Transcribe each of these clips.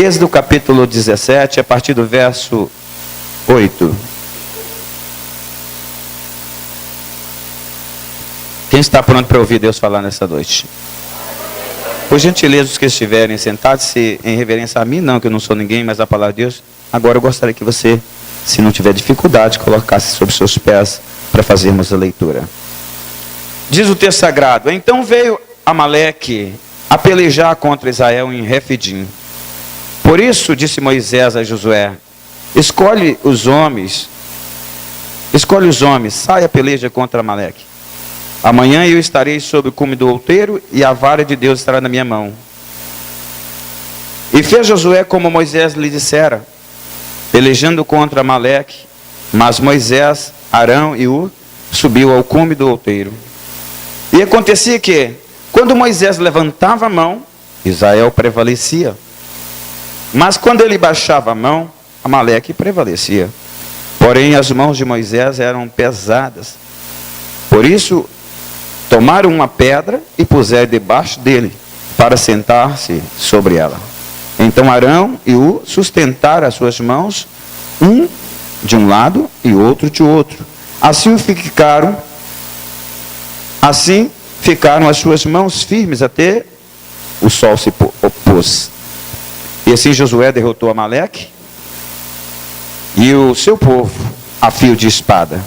Êxodo capítulo 17, a partir do verso 8. Quem está pronto para ouvir Deus falar nessa noite? Por gentileza, os que estiverem sentados-se em reverência a mim, não, que eu não sou ninguém, mas a palavra de Deus. Agora eu gostaria que você, se não tiver dificuldade, colocasse sobre seus pés para fazermos a leitura. Diz o texto sagrado: então veio Amaleque a pelejar contra Israel em Refidim. Por isso disse Moisés a Josué: escolhe os homens, saia a peleja contra Amaleque. Amanhã eu estarei sob o cume do outeiro, e a vara de Deus estará na minha mão. E fez Josué como Moisés lhe dissera, pelejando contra Amaleque. Mas Moisés, Arão e Ur subiu ao cume do outeiro. E acontecia que, quando Moisés levantava a mão, Israel prevalecia. Mas quando ele baixava a mão, Amaleque prevalecia. Porém as mãos de Moisés eram pesadas. Por isso tomaram uma pedra e puseram debaixo dele, para sentar-se sobre ela. Então Arão e Ur sustentaram as suas mãos, um de um lado e outro de outro. Assim ficaram as suas mãos firmes até o sol se pôs. E assim Josué derrotou Amaleque e o seu povo a fio de espada.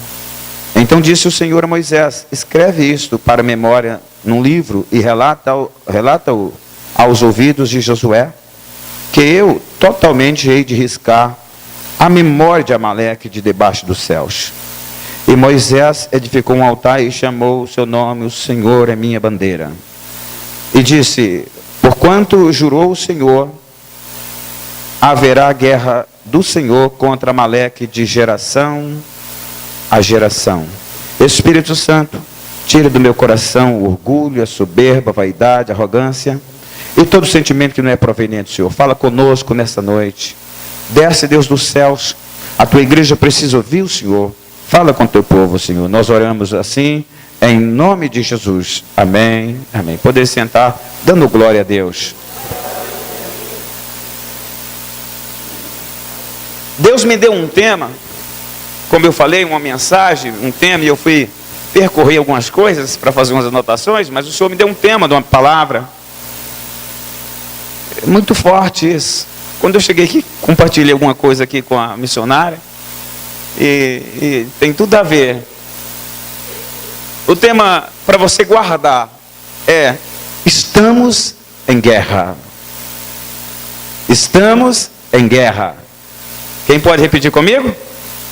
Então disse o Senhor a Moisés: escreve isto para memória num livro e relata-o aos ouvidos de Josué, que eu totalmente hei de riscar a memória de Amaleque de debaixo dos céus. E Moisés edificou um altar e chamou o seu nome: o Senhor é minha bandeira. E disse: porquanto jurou o Senhor, haverá guerra do Senhor contra Amaleque de geração a geração. Espírito Santo, tira do meu coração o orgulho, a soberba, a vaidade, a arrogância e todo sentimento que não é proveniente do Senhor. Fala conosco nesta noite. Desce, Deus dos céus, a tua igreja precisa ouvir o Senhor. Fala com o teu povo, Senhor. Nós oramos assim, em nome de Jesus. Amém, amém. Poder sentar, dando glória a Deus. Deus me deu um tema, como eu falei, uma mensagem, um tema, e eu fui percorrer algumas coisas para fazer umas anotações, mas o Senhor me deu um tema de uma palavra. Muito forte isso. Quando eu cheguei aqui, compartilhei alguma coisa aqui com a missionária, e tem tudo a ver. O tema para você guardar é: estamos em guerra. Estamos em guerra. Quem pode repetir comigo?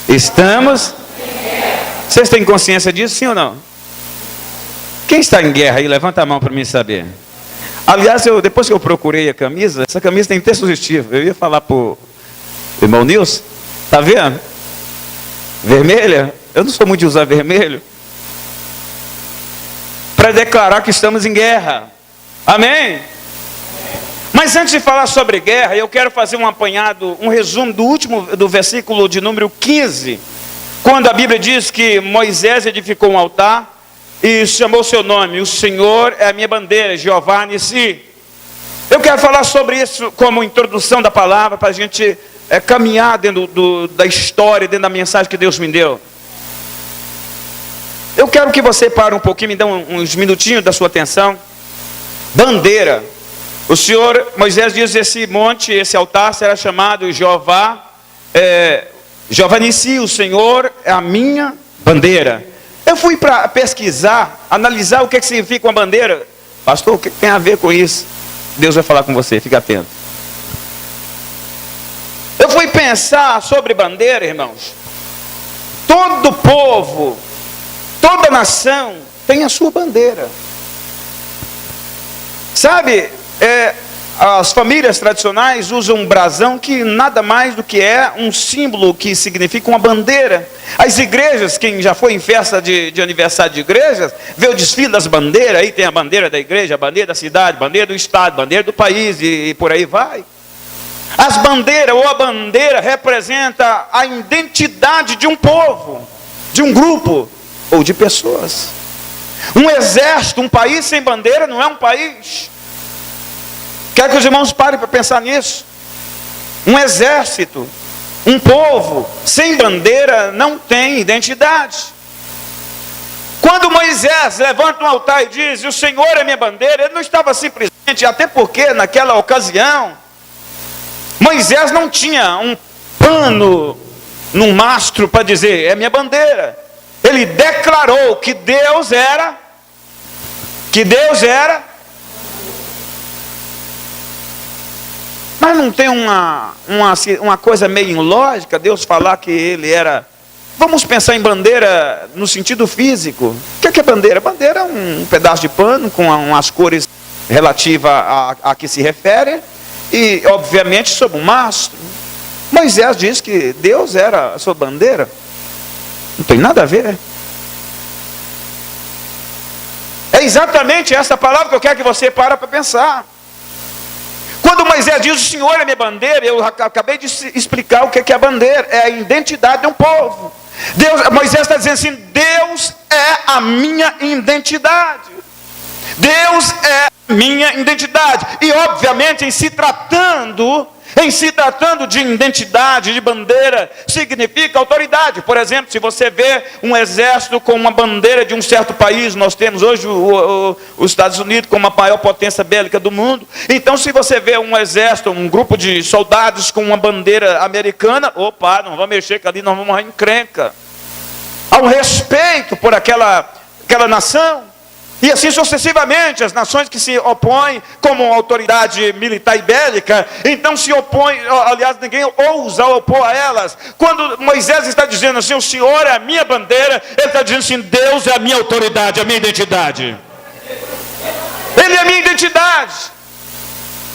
Estamos em guerra. Vocês têm consciência disso, sim ou não? Quem está em guerra aí? Levanta a mão para mim saber. Aliás, depois que eu procurei a camisa, essa camisa tem texto sugestivo. Eu ia falar para o irmão Nilson, está vendo? Vermelha? Eu não sou muito de usar vermelho. Para declarar que estamos em guerra. Amém? Mas antes de falar sobre guerra, eu quero fazer um apanhado, um resumo do versículo de número 15. Quando a Bíblia diz que Moisés edificou um altar e chamou seu nome: o Senhor é a minha bandeira, Jeová Nissi. Eu quero falar sobre isso como introdução da palavra, para a gente caminhar dentro da história, dentro da mensagem que Deus me deu. Eu quero que você pare um pouquinho, me dê uns minutinhos da sua atenção. Bandeira. O Senhor, Moisés diz: esse monte, esse altar será chamado Jeová Nissi, o Senhor é a minha bandeira. Eu fui para pesquisar, analisar o que significa uma bandeira. Pastor, o que tem a ver com isso? Deus vai falar com você, fica atento. Eu fui pensar sobre bandeira, irmãos. Todo povo, toda nação tem a sua bandeira. Sabe, as famílias tradicionais usam um brasão que nada mais do que é um símbolo que significa uma bandeira. As igrejas, quem já foi em festa de aniversário de igrejas, vê o desfile das bandeiras, aí tem a bandeira da igreja, a bandeira da cidade, a bandeira do estado, a bandeira do país e por aí vai. As bandeiras ou a bandeira representa a identidade de um povo, de um grupo ou de pessoas. Um exército, um país sem bandeira não é um país. Quero que os irmãos parem para pensar nisso. Um exército, um povo sem bandeira não tem identidade. Quando Moisés levanta um altar e diz, o Senhor é minha bandeira, ele não estava simplesmente, até porque naquela ocasião, Moisés não tinha um pano num mastro para dizer, é minha bandeira. Ele declarou que Deus era, mas não tem uma coisa meio ilógica, Deus falar que ele era. Vamos pensar em bandeira no sentido físico. O que é bandeira? Bandeira é um pedaço de pano com as cores relativas a que se refere, e obviamente sob um mastro. Moisés diz que Deus era a sua bandeira. Não tem nada a ver. É exatamente essa palavra que eu quero que você para pensar. Quando Moisés diz, o Senhor é minha bandeira, eu acabei de explicar o que é a bandeira. É a identidade de um povo. Moisés está dizendo assim, Deus é a minha identidade. Deus é a minha identidade. E obviamente em se tratando de identidade, de bandeira, significa autoridade. Por exemplo, se você vê um exército com uma bandeira de um certo país, nós temos hoje os Estados Unidos como a maior potência bélica do mundo. Então se você vê um exército, um grupo de soldados com uma bandeira americana, opa, não vamos mexer que ali nós vamos morrer em encrenca. Há um respeito por aquela nação. E assim sucessivamente, as nações que se opõem como autoridade militar e bélica, então se opõem, aliás, ninguém ousa opor a elas. Quando Moisés está dizendo assim, o Senhor é a minha bandeira, ele está dizendo assim, Deus é a minha autoridade, a minha identidade. Ele é a minha identidade.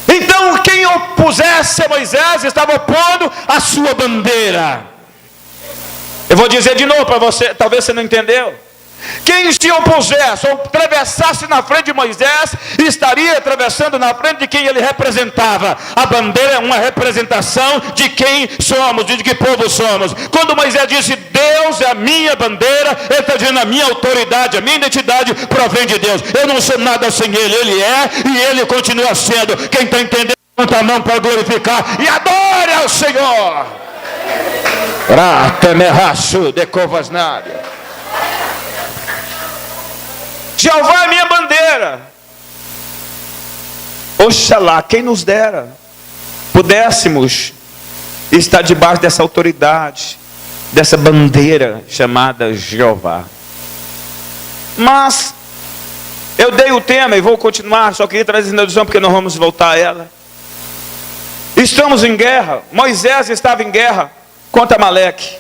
Então quem opusesse a Moisés estava opondo a sua bandeira. Eu vou dizer de novo para você, talvez você não entendeu. Quem se opusesse ou atravessasse na frente de Moisés, estaria atravessando na frente de quem ele representava. A bandeira é uma representação de quem somos, de que povo somos. Quando Moisés disse, Deus é a minha bandeira, ele está dizendo, a minha autoridade, a minha identidade provém de Deus. Eu não sou nada sem ele, ele é e ele continua sendo. Quem está entendendo, levanta a mão para glorificar e adore ao Senhor. Jeová é minha bandeira. Oxalá, quem nos dera pudéssemos estar debaixo dessa autoridade, dessa bandeira chamada Jeová. Mas eu dei o tema e vou continuar, só queria trazer a introdução porque nós vamos voltar a ela. Estamos em guerra. Moisés estava em guerra contra Amaleque.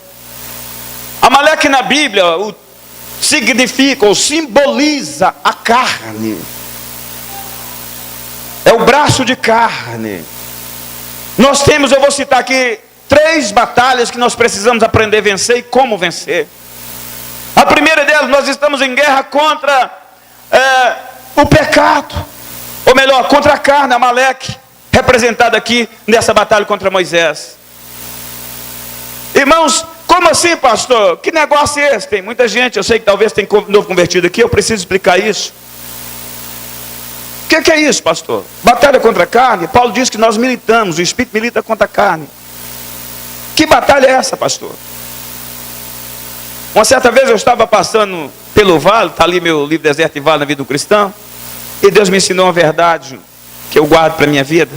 Amaleque na Bíblia significa ou simboliza a carne. É o braço de carne. Nós temos, eu vou citar aqui 3 batalhas que nós precisamos aprender a vencer e como vencer. A primeira delas, nós estamos em guerra contra o pecado, ou melhor, contra a carne, Amaleque, representada aqui nessa batalha contra Moisés. Irmãos, como assim, pastor? Que negócio é esse? Tem muita gente, eu sei que talvez tem novo convertido aqui, eu preciso explicar isso. O que é isso, pastor? Batalha contra a carne? Paulo diz que nós militamos, o Espírito milita contra a carne. Que batalha é essa, pastor? Uma certa vez eu estava passando pelo vale, está ali meu livro Deserto e Vale na Vida do Cristão, e Deus me ensinou uma verdade que eu guardo para a minha vida.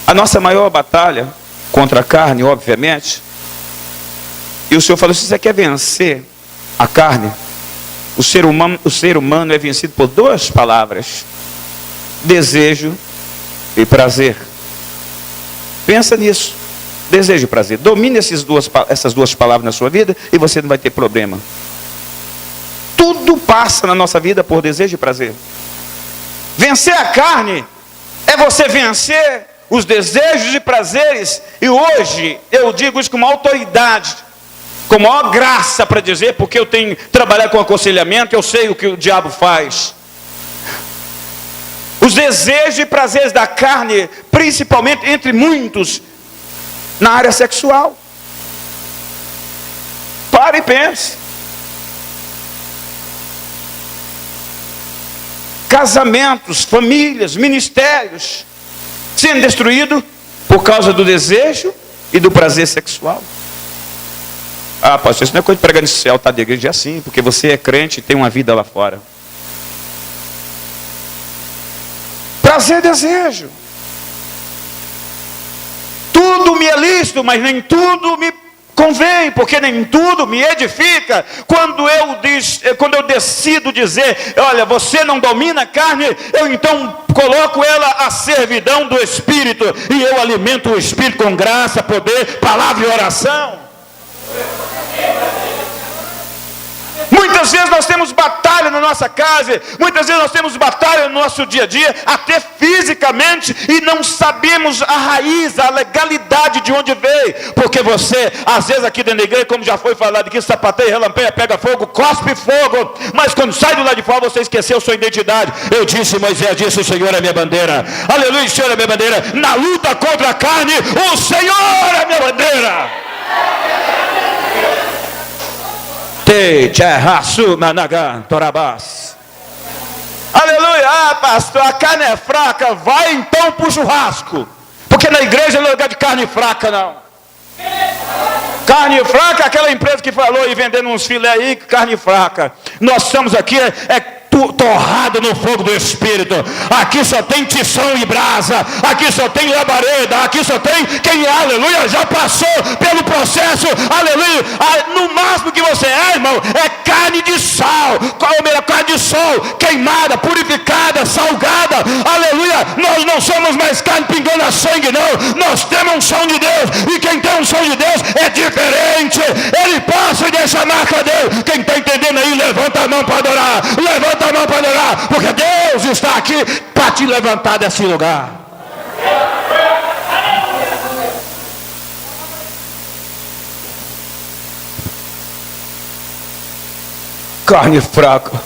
A nossa maior batalha contra a carne, obviamente, e o Senhor falou, se você quer vencer a carne, o ser humano é vencido por 2 palavras: desejo e prazer. Pensa nisso, desejo e prazer. Domine essas duas palavras na sua vida e você não vai ter problema. Tudo passa na nossa vida por desejo e prazer. Vencer a carne é você vencer os desejos e prazeres, e hoje eu digo isso com uma autoridade, com maior graça para dizer, porque eu tenho trabalhado com aconselhamento, eu sei o que o diabo faz. Os desejos e prazeres da carne, principalmente entre muitos, na área sexual. Pare e pense. Casamentos, famílias, ministérios, sendo destruído por causa do desejo e do prazer sexual. Ah, pastor, isso não é coisa de pregar nesse altar de igreja, é assim, porque você é crente e tem uma vida lá fora. Prazer e desejo. Tudo me é lícito, mas nem tudo me convém, porque nem tudo me edifica. Quando eu decido dizer, olha, você não domina a carne, eu então coloco ela à servidão do Espírito, e eu alimento o Espírito com graça, poder, palavra e oração. Muitas vezes nós temos batalha na nossa casa, muitas vezes nós temos batalha no nosso dia a dia, até fisicamente, e não sabemos a raiz, a legalidade de onde veio, porque você, às vezes aqui dentro da igreja, como já foi falado aqui, sapateia, relampeia, pega fogo, cospe fogo, mas quando sai do lado de fora, você esqueceu sua identidade. Eu disse, Moisés disse, o Senhor é minha bandeira, aleluia, o Senhor é minha bandeira, na luta contra a carne, o Senhor é minha bandeira. Aleluia. Ah, pastor, a carne é fraca, vai então para o churrasco, porque na igreja não é lugar de carne fraca, não. Carne fraca, aquela empresa que falou e vendendo uns filé aí, carne fraca. Nós estamos aqui, torrado no fogo do Espírito. Aqui só tem tição e brasa, aqui só tem labareda, aqui só tem quem, aleluia, já passou pelo processo, aleluia. No máximo que você é, irmão, é carne de sal. Qual é a melhor? Carne de sol, queimada, purificada, salgada, aleluia. Nós não somos mais carne pingando a sangue, não. Nós temos um som de Deus, e quem tem um som de Deus é diferente. Ele passa e deixa a marca dele. Quem está entendendo aí, levanta a mão para adorar, levanta a mão para adorar, porque Deus está aqui para te levantar desse lugar. Carne fraca.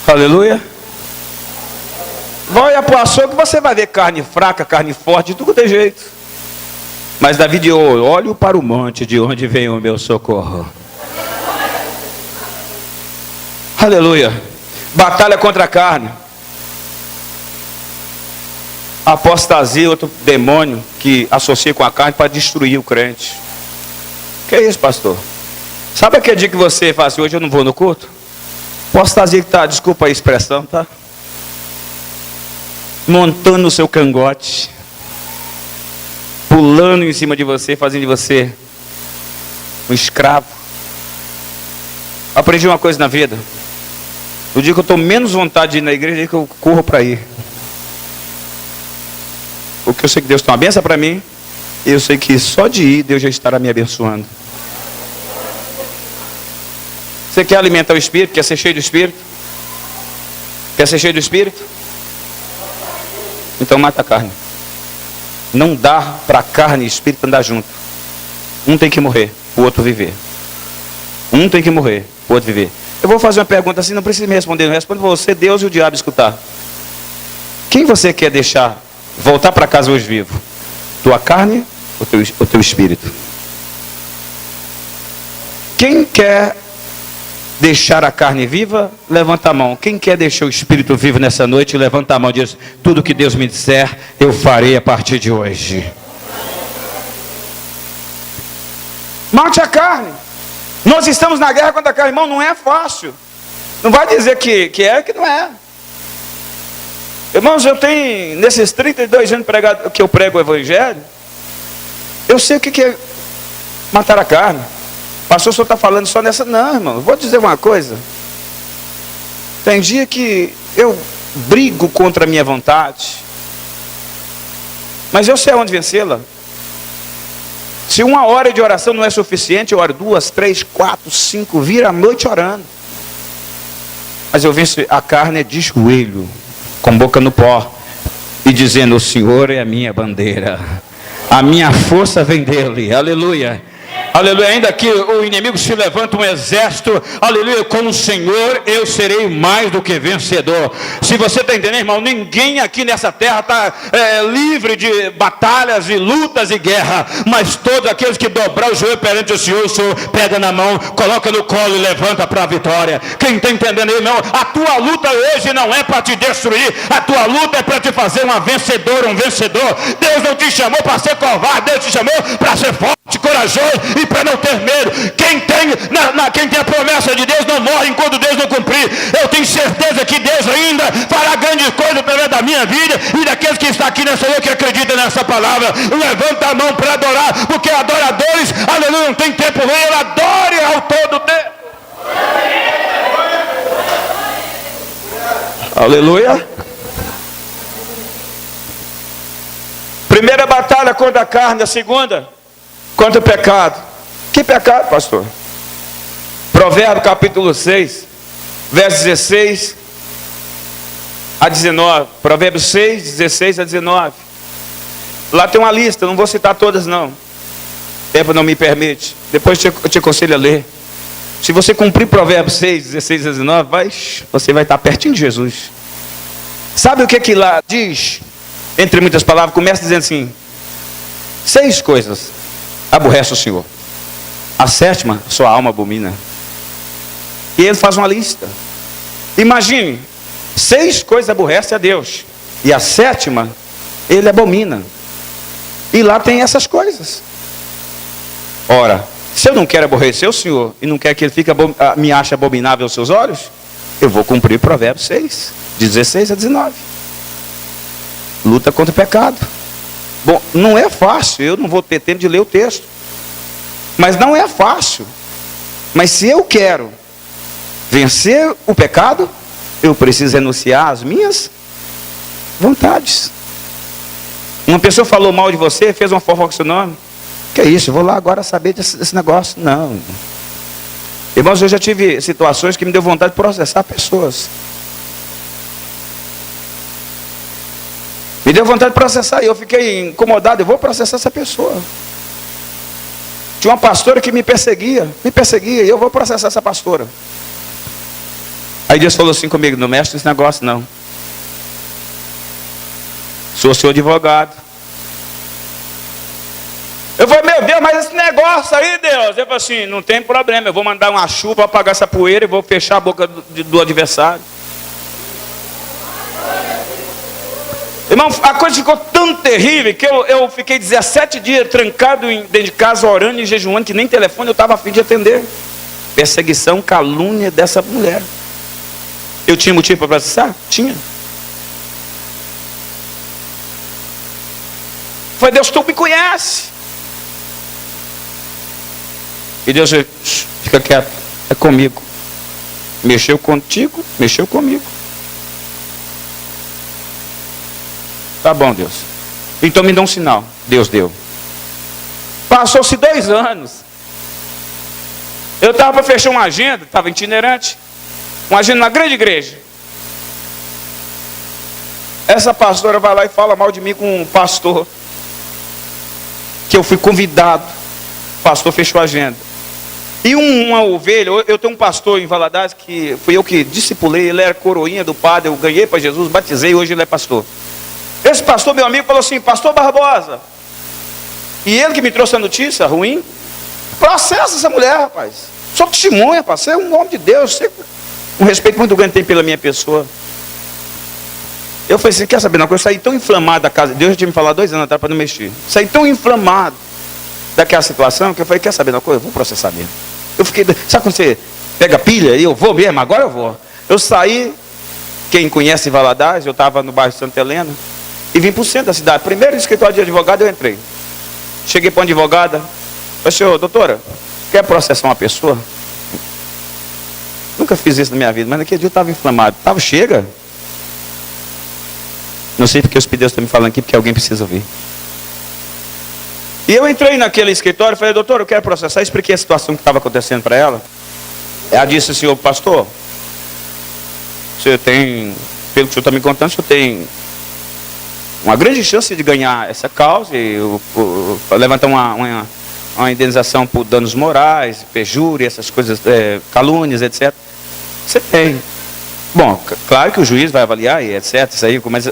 Aleluia. Vai para o açougue que você vai ver carne fraca, carne forte, de tudo tem jeito. Mas Davi disse, olho para o monte, de onde vem o meu socorro. Aleluia. Batalha contra a carne. Apostasia, outro demônio que associa com a carne para destruir o crente. Que é isso, pastor? Sabe aquele dia que você fala assim, hoje eu não vou no culto? Apostasia que está, desculpa a expressão, tá? Montando o seu cangote, pulando em cima de você, fazendo de você um escravo. Aprendi uma coisa na vida. No dia que eu estou menos vontade de ir na igreja, é que eu corro para ir. Porque eu sei que Deus tem uma bênção para mim, e eu sei que só de ir, Deus já estará me abençoando. Você quer alimentar o Espírito? Quer ser cheio do Espírito? Quer ser cheio do Espírito? Então mata a carne. Não dá para a carne e Espírito andar junto. Um tem que morrer, o outro viver. Um tem que morrer, o outro viver. Eu vou fazer uma pergunta assim, não precisa me responder. Não responde você, Deus e o diabo escutar. Quem você quer deixar voltar para casa hoje vivo? Tua carne ou teu espírito? Quem quer deixar a carne viva, levanta a mão. Quem quer deixar o espírito vivo nessa noite, levanta a mão e diz, tudo que Deus me disser, eu farei a partir de hoje. Mate a carne. Nós estamos na guerra contra a carne, irmão, não é fácil. Não vai dizer que não é. Irmãos, eu tenho, nesses 32 anos que eu prego o Evangelho, eu sei o que é matar a carne. Pastor, o senhor está falando só nessa? Não, irmão, eu vou dizer uma coisa. Tem dia que eu brigo contra a minha vontade, mas eu sei onde vencê-la. Se 1 hora de oração não é suficiente, eu oro 2, 3, 4, 5, vira a noite orando. Mas eu venço a carne de joelho, com boca no pó, e dizendo, o Senhor é a minha bandeira, a minha força vem dele, aleluia. Aleluia, ainda que o inimigo se levanta um exército, aleluia, com o Senhor eu serei mais do que vencedor. Se você está entendendo, irmão, ninguém aqui nessa terra está livre de batalhas e lutas e guerra, mas todos aqueles que dobrar o joelho perante o Senhor pega na mão, coloca no colo e levanta para a vitória. Quem está entendendo, irmão, a tua luta hoje não é para te destruir, a tua luta é para te fazer uma vencedora, um vencedor. Deus não te chamou para ser covarde, Deus te chamou para ser forte, corajoso e para não ter medo. Quem tem a promessa de Deus não morre enquanto Deus não cumprir. Eu tenho certeza que Deus ainda fará grandes coisas através da minha vida e daqueles que estão aqui nessa noite que acreditam nessa palavra. Levanta a mão para adorar, porque adoradores, aleluia, não tem tempo ruim, ele adore ao todo tempo. Aleluia. Primeira batalha contra a carne, a segunda contra o pecado. Que pecado, pastor? Provérbios capítulo 6, versos 16 a 19. Provérbios 6, 16 a 19. Lá tem uma lista, não vou citar todas não. O tempo não me permite. Depois eu te aconselho a ler. Se você cumprir Provérbios 6, 16 a 19, você vai estar pertinho de Jesus. Sabe o que lá diz? Entre muitas palavras, começa dizendo assim: 6 coisas aborrece o Senhor. A sétima, sua alma abomina. E ele faz uma lista. Imagine, 6 coisas aborrece a Deus. E a sétima, ele abomina. E lá tem essas coisas. Ora, se eu não quero aborrecer o Senhor, e não quero que ele me ache abominável aos seus olhos, eu vou cumprir Provérbios 6, 16 a 19. Luta contra o pecado. Bom, não é fácil, eu não vou ter tempo de ler o texto. Mas não é fácil. Mas se eu quero vencer o pecado, eu preciso renunciar às minhas vontades. Uma pessoa falou mal de você, fez uma fofoca com seu nome. Que é isso, eu vou lá agora saber desse negócio. Não. Irmãos, eu já tive situações que me deu vontade de processar pessoas. Me deu vontade de processar e eu fiquei incomodado. Eu vou processar essa pessoa. Tinha uma pastora que me perseguia e eu vou processar essa pastora. Aí Deus falou assim comigo: não mexe nesse negócio não. Sou seu advogado. Eu falei: meu Deus, mas esse negócio aí, Deus. Eu falei assim: não tem problema, eu vou mandar uma chuva para apagar essa poeira e vou fechar a boca do adversário. Irmão, a coisa ficou tão terrível que eu fiquei 17 dias trancado dentro de casa, orando e jejuando, que nem telefone eu estava a fim de atender. Perseguição, calúnia dessa mulher. Eu tinha motivo para processar? Tinha. Foi: Deus, tu me conhece. E Deus disse: fica quieto, é comigo. Mexeu contigo, mexeu comigo. Tá bom, Deus. Então me dá um sinal. Deus deu. Passou-se 2 anos. Eu estava para fechar uma agenda, estava itinerante. Uma agenda na grande igreja. Essa pastora vai lá e fala mal de mim com um pastor. Que eu fui convidado. O pastor fechou a agenda. E uma ovelha, eu tenho um pastor em Valadares que fui eu que discipulei, ele era coroinha do padre, eu ganhei para Jesus, batizei, hoje ele é pastor. Esse pastor, meu amigo, falou assim: pastor Barbosa, e ele que me trouxe a notícia ruim, processa essa mulher, rapaz. Sou testemunha, rapaz, você é um homem de Deus, você, um respeito muito grande tem pela minha pessoa. Eu falei assim: quer saber uma coisa? Eu saí tão inflamado da casa, Deus já tinha me falado 2 anos atrás para não mexer. Saí tão inflamado daquela situação que eu falei: quer saber uma coisa? Eu vou processar mesmo. Eu fiquei, sabe quando você pega pilha e eu vou mesmo, agora eu vou. Eu saí, quem conhece Valadares, eu estava no bairro Santa Helena, e vim para o centro da cidade. Primeiro escritório de advogado eu entrei. Cheguei para uma advogada. Falei: senhor, doutora, quer processar uma pessoa? Nunca fiz isso na minha vida, mas naquele dia eu estava inflamado. Chega. Não sei porque os Deus estão me falando aqui, porque alguém precisa ouvir. E eu entrei naquele escritório e falei: doutor, eu quero processar. Expliquei a situação que estava acontecendo para ela. Ela disse: senhor pastor, você tem, pelo que o senhor está me contando, o senhor tem uma grande chance de ganhar essa causa e levantar uma indenização por danos morais, perjúria, essas coisas, calúnias, etc. Você tem. Bom, claro que o juiz vai avaliar e etc. Isso aí, mas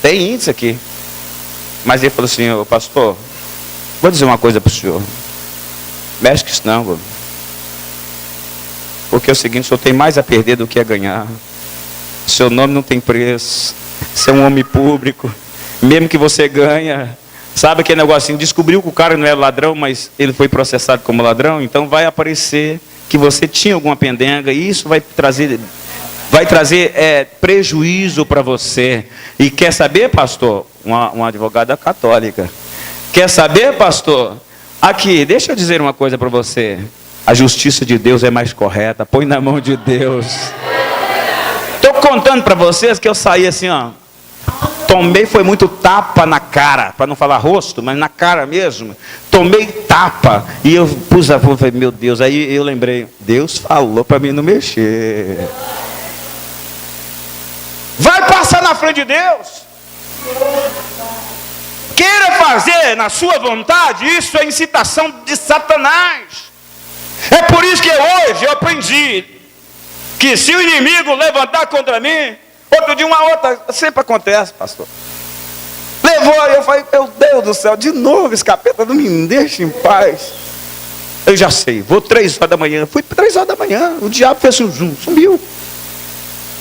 tem índice aqui. Mas ele falou assim: ô pastor, vou dizer uma coisa para o senhor. Mexe com isso não, porque é o seguinte, o senhor tem mais a perder do que a ganhar. Seu nome não tem preço. Você é um homem público. Mesmo que você ganha, sabe aquele negocinho, descobriu que o cara não era ladrão, mas ele foi processado como ladrão, então vai aparecer que você tinha alguma pendenga, e isso vai trazer prejuízo para você. E quer saber, pastor? Uma advogada católica. Quer saber, pastor? Aqui, deixa eu dizer uma coisa para você. A justiça de Deus é mais correta. Põe na mão de Deus. Estou contando para vocês que eu saí assim, ó. Tomei, foi muito tapa na cara, para não falar rosto, mas na cara mesmo. Tomei tapa. E eu pus a mão, falei, meu Deus. Aí eu lembrei, Deus falou para mim não mexer. Vai passar na frente de Deus. Queira fazer na sua vontade, isso é incitação de Satanás. É por isso que hoje eu aprendi que se o inimigo levantar contra mim, outro dia uma outra, sempre acontece, pastor. Levou, eu falei, meu Deus do céu, de novo esse capeta não me deixa em paz. Eu já sei, vou 3 horas da manhã, fui 3 horas da manhã, o diabo fez um zoom, sumiu.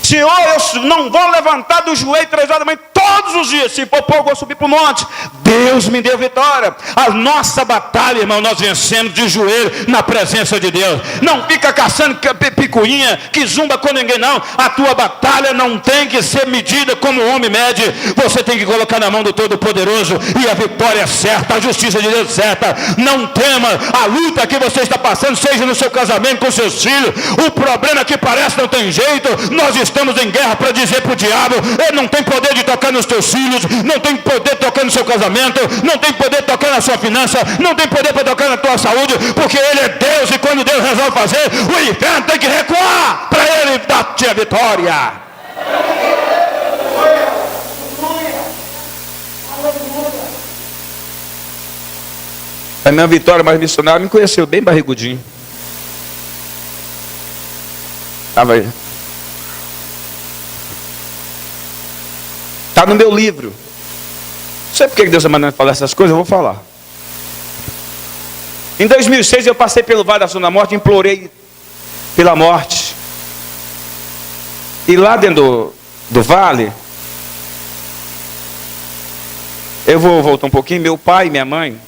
Senhor, eu não vou levantar do joelho 3 horas da manhã todos os dias. Se for pouco, eu vou subir para o monte. Deus me deu vitória. A nossa batalha, irmão, nós vencemos de joelho na presença de Deus. Não fica caçando picuinha que zumba com ninguém, não. A tua batalha não tem que ser medida como o homem mede. Você tem que colocar na mão do Todo-Poderoso, e a vitória é certa, a justiça de Deus é certa. Não tema a luta que você está passando, seja no seu casamento com seus filhos. O problema que parece não tem jeito. Nós estamos em guerra para dizer para o diabo: ele não tem poder de tocar nos teus filhos, não tem poder de tocar no seu casamento, não tem poder de tocar na sua finança, não tem poder para tocar na tua saúde, porque ele é Deus, e quando Deus resolve fazer, o inferno tem que recuar para ele dar-te a vitória. A minha Vitória, mais missionária, me conheceu bem barrigudinho. Estava aí. Está no meu livro. Não sei porque Deus está mandando falar essas coisas, eu vou falar. Em 2006 eu passei pelo vale da sombra da morte, implorei pela morte. E lá dentro do vale, eu vou voltar um pouquinho, meu pai e minha mãe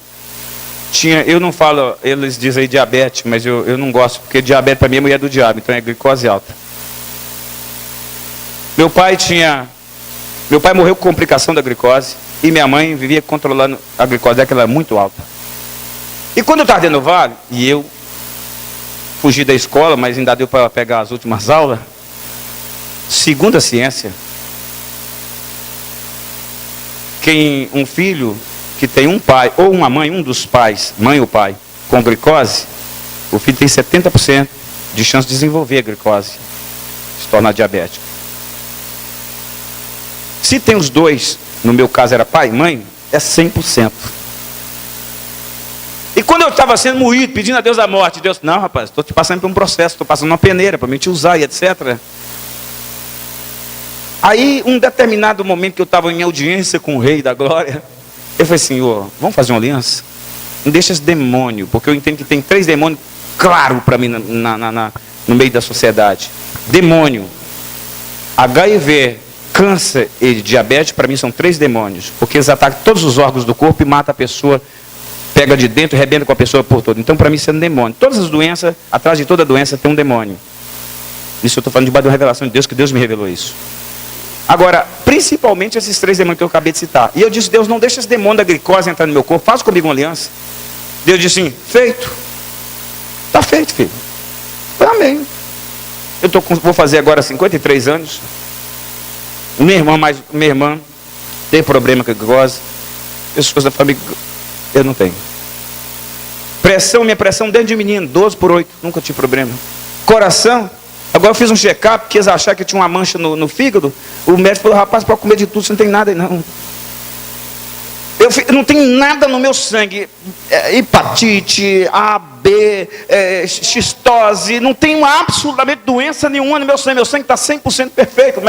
tinha, eu não falo, eles dizem diabetes, mas eu não gosto, porque diabetes para mim é mulher do diabo, então é glicose alta. Meu pai morreu com complicação da glicose, e minha mãe vivia controlando a glicose dela, que ela era muito alta. E quando eu estava dentro do vale, e eu fugi da escola, mas ainda deu para pegar as últimas aulas, segundo a ciência, um filho que tem um pai, ou uma mãe, um dos pais, mãe ou pai, com glicose, o filho tem 70% de chance de desenvolver a glicose, se tornar diabético. Se tem os dois, no meu caso era pai e mãe, é 100%. E quando eu estava sendo moído, pedindo a Deus a morte, Deus, não rapaz, estou te passando por um processo, estou passando uma peneira para me te usar e etc. Aí, um determinado momento que eu estava em audiência com o Rei da Glória, eu falei, Senhor, vamos fazer uma aliança? Não deixa esse demônio, porque eu entendo que tem 3 demônios claros para mim no meio da sociedade. Demônio, HIV, câncer e diabetes, para mim são 3 demônios, porque eles atacam todos os órgãos do corpo e matam a pessoa, pega de dentro e rebenta com a pessoa por todo. Então, para mim, isso é um demônio. Todas as doenças, atrás de toda doença tem um demônio. Isso eu estou falando debaixo de uma revelação de Deus, que Deus me revelou isso. Agora, principalmente esses 3 demônios que eu acabei de citar. E eu disse, Deus, não deixa esse demônio da glicose entrar no meu corpo, faz comigo uma aliança. Deus disse assim, feito. Está feito, filho. Amém. Vou fazer agora 53 anos. Minha irmã tem problema com a glicose. Pessoas da família, eu não tenho. Pressão, minha pressão desde de menino, 12/8, nunca tive problema. Coração, agora eu fiz um check-up, porque eles acharam que tinha uma mancha no fígado. O médico falou, rapaz, pode comer de tudo, você não tem nada aí não. Não tem nada no meu sangue, hepatite, A, B, xistose, não tem absolutamente doença nenhuma no meu sangue está 100% perfeito.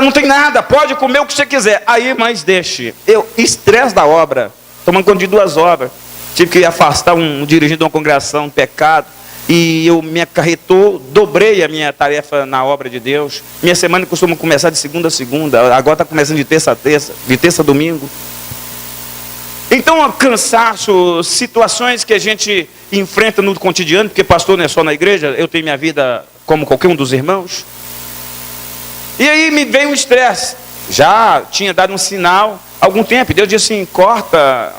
Não tem nada, pode comer o que você quiser. Aí, mas deixe, estresse da obra, tomando conta de 2 obras, tive que afastar um dirigente de uma congregação, um pecado, e eu me acarretou, dobrei a minha tarefa na obra de Deus. Minha semana costuma começar de segunda a segunda, agora está começando de terça a terça, de terça a domingo. Então, cansaço, situações que a gente enfrenta no cotidiano, porque pastor não é só na igreja, eu tenho minha vida como qualquer um dos irmãos. E aí me veio um estresse, já tinha dado um sinal há algum tempo, Deus disse assim, corta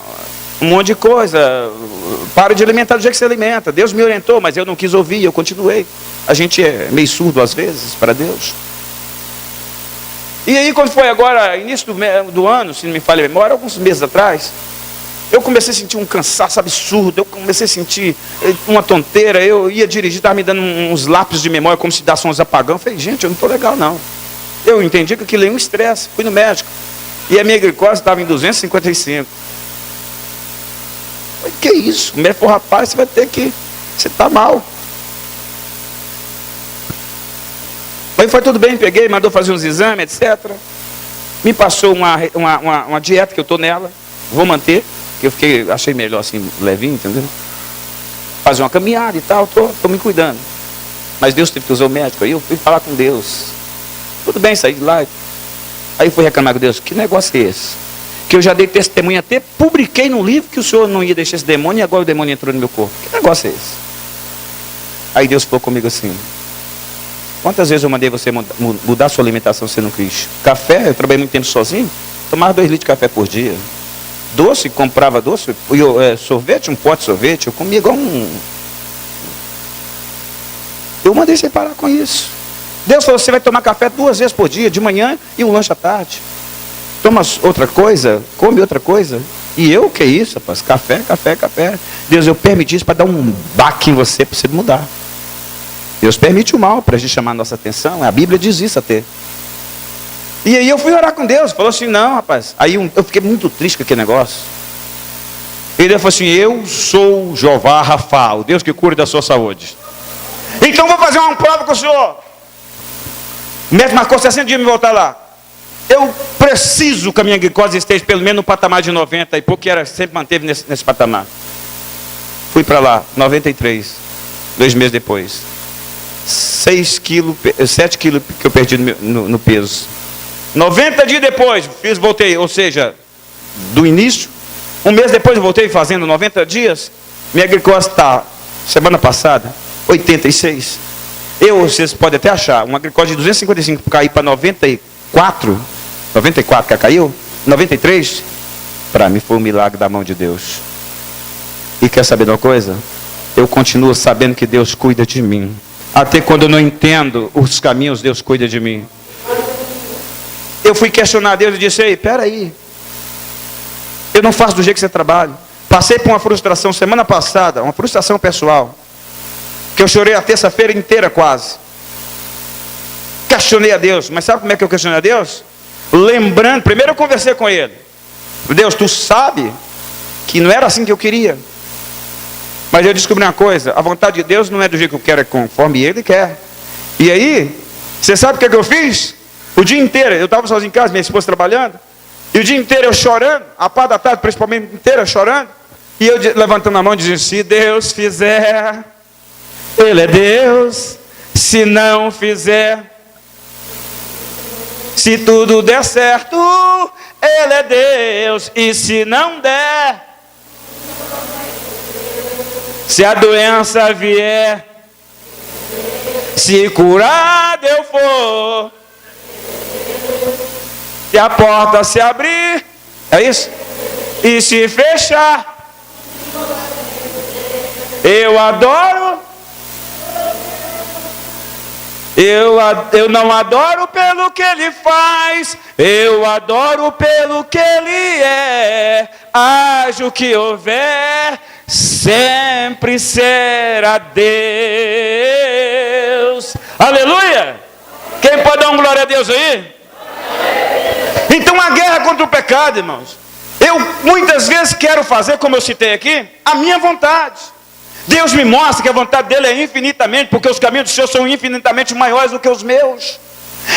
um monte de coisa, para de alimentar do jeito que você alimenta. Deus me orientou, mas eu não quis ouvir, eu continuei. A gente é meio surdo às vezes para Deus. E aí quando foi agora, início do ano, se não me falha a memória, alguns meses atrás, eu comecei a sentir um cansaço absurdo, eu comecei a sentir uma tonteira, eu ia dirigir, estava me dando uns lápis de memória, como se desse uns apagão. Eu falei, gente, eu não estou legal não. Eu entendi que aquilo é um estresse, fui no médico, e a minha glicose estava em 255. Eu falei, que isso? O médico falou, rapaz, você vai ter que, você está mal. Mas foi tudo bem, peguei, mandou fazer uns exames, etc. Me passou uma dieta que eu estou nela, vou manter, que achei melhor assim, levinho, entendeu? Fazer uma caminhada e tal, estou me cuidando. Mas Deus teve que usar o médico, aí eu fui falar com Deus. Tudo bem, saí de lá. Aí eu fui reclamar com Deus, que negócio é esse? Que eu já dei testemunho, até publiquei no livro que o Senhor não ia deixar esse demônio, e agora o demônio entrou no meu corpo. Que negócio é esse? Aí Deus falou comigo assim, quantas vezes eu mandei você mudar sua alimentação sendo Cristo? Café, eu trabalhei muito tempo sozinho, tomava 2 litros de café por dia. Doce, comprava doce, sorvete, um pote de sorvete, eu comia igual Eu mandei você parar com isso. Deus falou, você vai tomar café 2 vezes por dia, de manhã e um lanche à tarde. Toma outra coisa, come outra coisa. E eu, que é isso, rapaz? Café, café, café. Deus, eu permiti isso para dar um baque em você, para você mudar. Deus permite o mal para a gente chamar a nossa atenção. A Bíblia diz isso até. E aí eu fui orar com Deus. Falou assim, não, rapaz. Aí eu fiquei muito triste com aquele negócio. E Deus falou assim, eu sou Jeová Rafa, o Deus que cura da sua saúde. Então vou fazer uma prova com o senhor. O médico marcou 60 dias me voltar lá. Eu preciso que a minha glicose esteja pelo menos no patamar de 90 e pouco, que era, sempre manteve nesse patamar. Fui para lá, 93, 2 meses depois. 7 quilos que eu perdi no peso. 90 dias depois, voltei, ou seja, do início, 1 mês depois eu voltei fazendo 90 dias, minha glicose está, semana passada, 86. Vocês podem até achar, uma glicose de 255 cair para 94 que ela caiu, 93, para mim foi um milagre da mão de Deus. E quer saber de uma coisa? Eu continuo sabendo que Deus cuida de mim. Até quando eu não entendo os caminhos, Deus cuida de mim. Eu fui questionar Deus e disse, ei, peraí. Eu não faço do jeito que você trabalha. Passei por uma frustração semana passada, uma frustração pessoal. Que eu chorei a terça-feira inteira quase. Questionei a Deus. Mas sabe como é que eu questionei a Deus? Lembrando, primeiro eu conversei com ele. Deus, tu sabe que não era assim que eu queria. Mas eu descobri uma coisa, a vontade de Deus não é do jeito que eu quero, é conforme Ele quer. E aí, você sabe o que eu fiz? O dia inteiro, eu estava sozinho em casa, minha esposa trabalhando, e o dia inteiro eu chorando, a parte da tarde principalmente inteira chorando, e eu levantando a mão dizendo, se Deus fizer, Ele é Deus, se não fizer, se tudo der certo, Ele é Deus, e se não der, se a doença vier, se curado eu for, se a porta se abrir, é isso? E se fechar, eu adoro. Eu não adoro pelo que Ele faz, eu adoro pelo que Ele é. Haja o que houver, sempre será Deus. Aleluia! Quem pode dar uma glória a Deus aí? Então a guerra contra o pecado, irmãos. Eu muitas vezes quero fazer, como eu citei aqui, a minha vontade. Deus me mostra que a vontade dele é infinitamente, porque os caminhos do Senhor são infinitamente maiores do que os meus.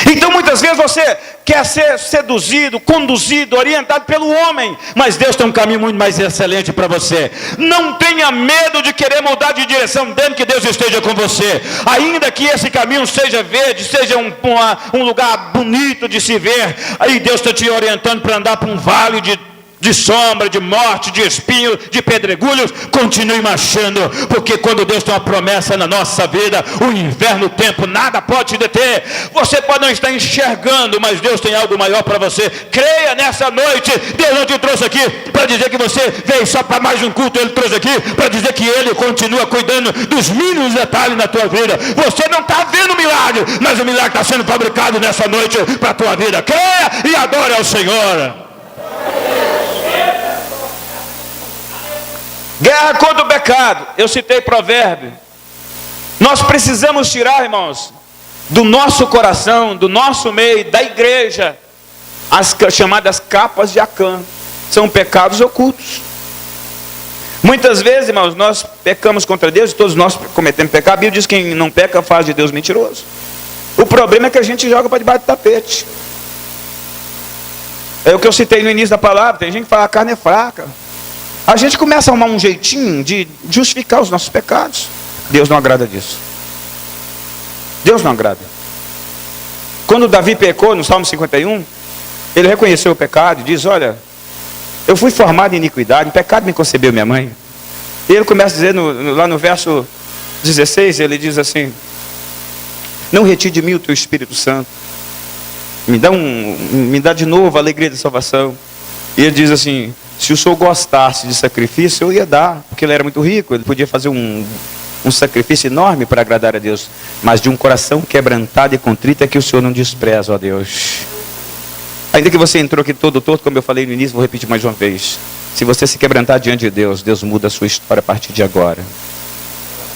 Então muitas vezes você quer ser seduzido, conduzido, orientado pelo homem, mas Deus tem um caminho muito mais excelente para você. Não tenha medo de querer mudar de direção, dentro que Deus esteja com você, ainda que esse caminho seja verde, seja um lugar bonito de se ver, aí Deus está te orientando para andar para um vale de sombra, de morte, de espinho, de pedregulhos. Continue marchando, porque quando Deus tem uma promessa na nossa vida, o inverno, o tempo, nada pode te deter. Você pode não estar enxergando, mas Deus tem algo maior para você. Creia nessa noite. Deus não te trouxe aqui para dizer que você veio só para mais um culto. Ele trouxe aqui para dizer que Ele continua cuidando dos mínimos detalhes na tua vida. Você não está vendo o milagre, mas o milagre está sendo fabricado nessa noite para a tua vida. Creia e adore ao Senhor. Guerra contra o pecado. Eu citei provérbio. Nós precisamos tirar, irmãos, do nosso coração, do nosso meio, da igreja, as chamadas capas de Acã. São pecados ocultos. Muitas vezes, irmãos, nós pecamos contra Deus, e todos nós cometemos pecado. A Bíblia diz que quem não peca faz de Deus mentiroso. O problema é que a gente joga para debaixo do tapete. É o que eu citei no início da palavra. Tem gente que fala, a carne é fraca. A gente começa a arrumar um jeitinho de justificar os nossos pecados. Deus não agrada disso. Deus não agrada. Quando Davi pecou no Salmo 51, ele reconheceu o pecado e diz, olha, eu fui formado em iniquidade, em pecado me concebeu minha mãe. E ele começa a dizer, lá no verso 16, ele diz assim, não retire de mim o teu Espírito Santo. Me dá de novo a alegria da salvação. E ele diz assim, se o Senhor gostasse de sacrifício, eu ia dar, porque ele era muito rico, ele podia fazer um sacrifício enorme para agradar a Deus, mas de um coração quebrantado e contrito é que o Senhor não despreza, ó Deus. Ainda que você entrou aqui todo torto, como eu falei no início, vou repetir mais uma vez, se você se quebrantar diante de Deus, Deus muda a sua história a partir de agora.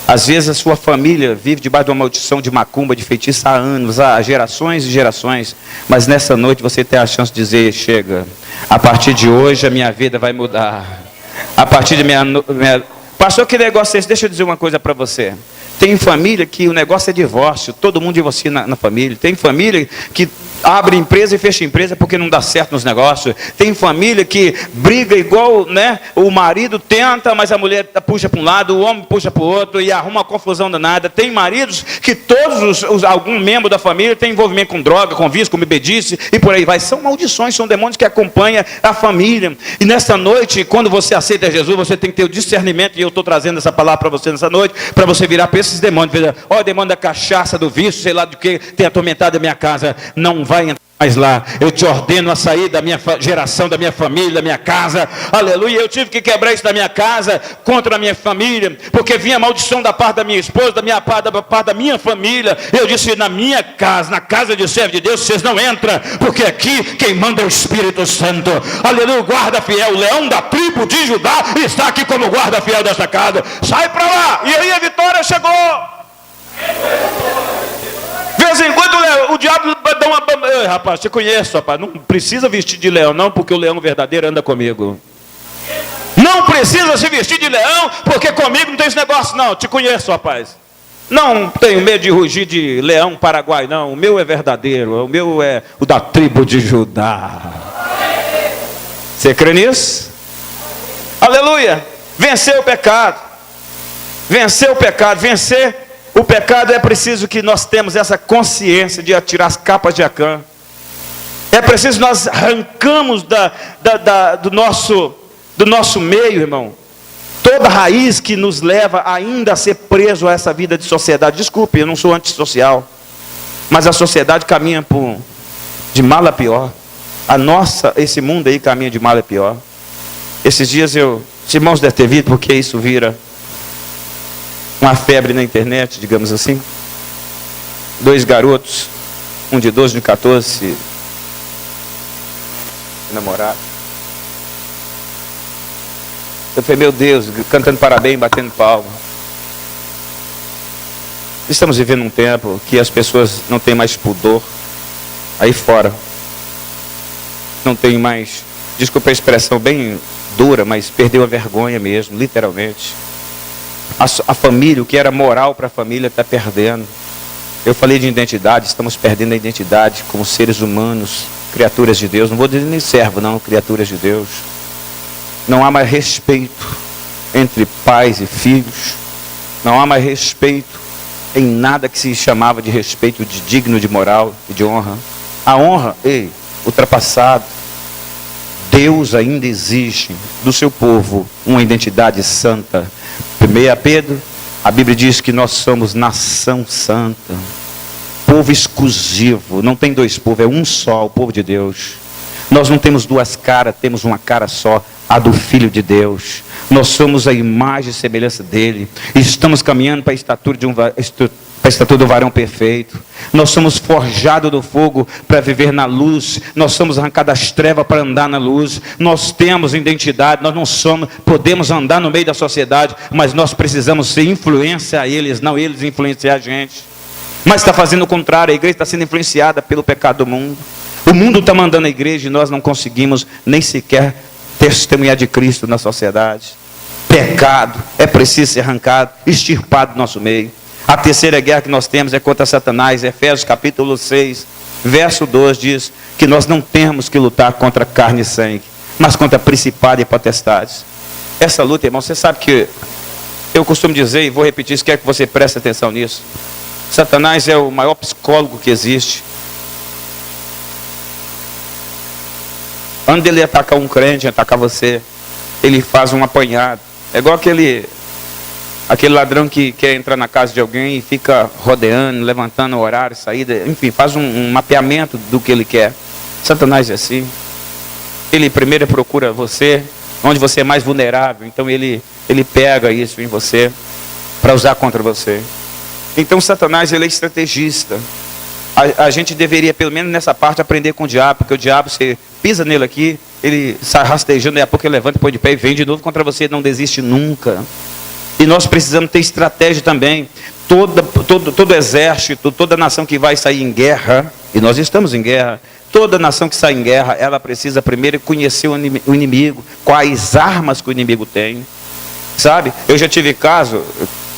Às vezes a sua família vive debaixo de uma maldição de macumba, de feitiço há anos, há gerações e gerações. Mas nessa noite você tem a chance de dizer, chega, a partir de hoje a minha vida vai mudar. A partir de minha... Pastor, que negócio é esse? Deixa eu dizer uma coisa para você. Tem família que o negócio é divórcio, todo mundo divorcia na família. Tem família que abre empresa e fecha empresa porque não dá certo nos negócios. Tem família que briga igual, né? O marido tenta, mas a mulher puxa para um lado, o homem puxa para o outro e arruma uma confusão danada. Tem maridos que algum membro da família tem envolvimento com droga, com vício, com bebedice e por aí vai. São maldições, são demônios que acompanham a família. E nessa noite, quando você aceita Jesus, você tem que ter o discernimento, e eu estou trazendo essa palavra para você nessa noite, para você virar para esses demônios. Ó, o demônio da cachaça, do vício, sei lá do que tem atormentado a minha casa, não vai entrar mais lá. Eu te ordeno a sair da minha geração, da minha família, da minha casa. Aleluia. Eu tive que quebrar isso da minha casa contra a minha família, porque vinha maldição da parte da minha esposa, da parte da minha família. Eu disse, na minha casa, na casa de servo de Deus, vocês não entram, porque aqui quem manda é o Espírito Santo. Aleluia. O guarda fiel, o leão da tribo de Judá está aqui como guarda fiel desta casa. Sai para lá. E aí a vitória chegou. De vez em quando o diabo dá uma... Ei, rapaz, te conheço, rapaz. Não precisa vestir de leão, não, porque o leão verdadeiro anda comigo. Não precisa se vestir de leão, porque comigo não tem esse negócio, não. Te conheço, rapaz. Não tenho medo de rugir de leão paraguai, não. O meu é verdadeiro. O meu é o da tribo de Judá. Você crê nisso? Aleluia. Vencer o pecado. Vencer o pecado. Vencer o pecado é preciso que nós temos essa consciência de atirar as capas de Acã. É preciso nós arrancamos do nosso meio, irmão, toda raiz que nos leva ainda a ser preso a essa vida de sociedade. Desculpe, eu não sou antissocial, mas a sociedade caminha de mal a pior. Esse mundo aí caminha de mal a pior. Esses dias os irmãos devem ter visto, porque isso vira uma febre na internet, digamos assim. 2 garotos, um de 12 e um de 14, namorado. Eu falei, meu Deus, cantando parabéns, batendo palma. Estamos vivendo um tempo que as pessoas não têm mais pudor aí fora. Não tem mais desculpa a expressão bem dura, mas perdeu a vergonha mesmo, literalmente. A família, o que era moral para a família, está perdendo. Eu falei de identidade, estamos perdendo a identidade como seres humanos, criaturas de Deus. Não vou dizer nem servo, não, criaturas de Deus. Não há mais respeito entre pais e filhos. Não há mais respeito em nada que se chamava de respeito, de digno, de moral e de honra. A honra, ultrapassado. Deus ainda exige do seu povo uma identidade santa. 1 Pedro, a Bíblia diz que nós somos nação santa, povo exclusivo. Não tem dois povos, é um só, o povo de Deus. Nós não temos duas caras, temos uma cara só, a do Filho de Deus. Nós somos a imagem e semelhança dele. E estamos caminhando para a estatura do varão perfeito. Nós somos forjados do fogo para viver na luz. Nós somos arrancados das trevas para andar na luz. Nós temos identidade. Nós não somos, podemos andar no meio da sociedade, mas nós precisamos ser influência a eles, não eles influenciar a gente. Mas está fazendo o contrário. A igreja está sendo influenciada pelo pecado do mundo. O mundo está mandando a igreja e nós não conseguimos nem sequer testemunhar de Cristo na sociedade. Pecado é preciso ser arrancado, extirpado do nosso meio. A terceira guerra que nós temos é contra Satanás. Efésios capítulo 6, verso 2 diz que nós não temos que lutar contra carne e sangue, mas contra principados e potestades. Essa luta, irmão, você sabe que eu costumo dizer, e vou repetir isso, quero que você preste atenção nisso. Satanás é o maior psicólogo que existe. Antes dele atacar um crente, atacar você, ele faz um apanhado. É igual aquele ladrão que quer entrar na casa de alguém e fica rodeando, levantando o horário, saída, enfim, faz um mapeamento do que ele quer. Satanás é assim. Ele primeiro procura você, onde você é mais vulnerável, então ele pega isso em você para usar contra você. Então Satanás, ele é estrategista. A gente deveria, pelo menos nessa parte, aprender com o diabo, porque o diabo, você pisa nele aqui, ele sai rastejando, e a pouco ele levanta, põe de pé e vem de novo contra você, não desiste nunca. E nós precisamos ter estratégia também. Todo exército, toda nação que vai sair em guerra, e nós estamos em guerra, toda nação que sai em guerra, ela precisa primeiro conhecer o inimigo, quais armas que o inimigo tem. Sabe? Eu já tive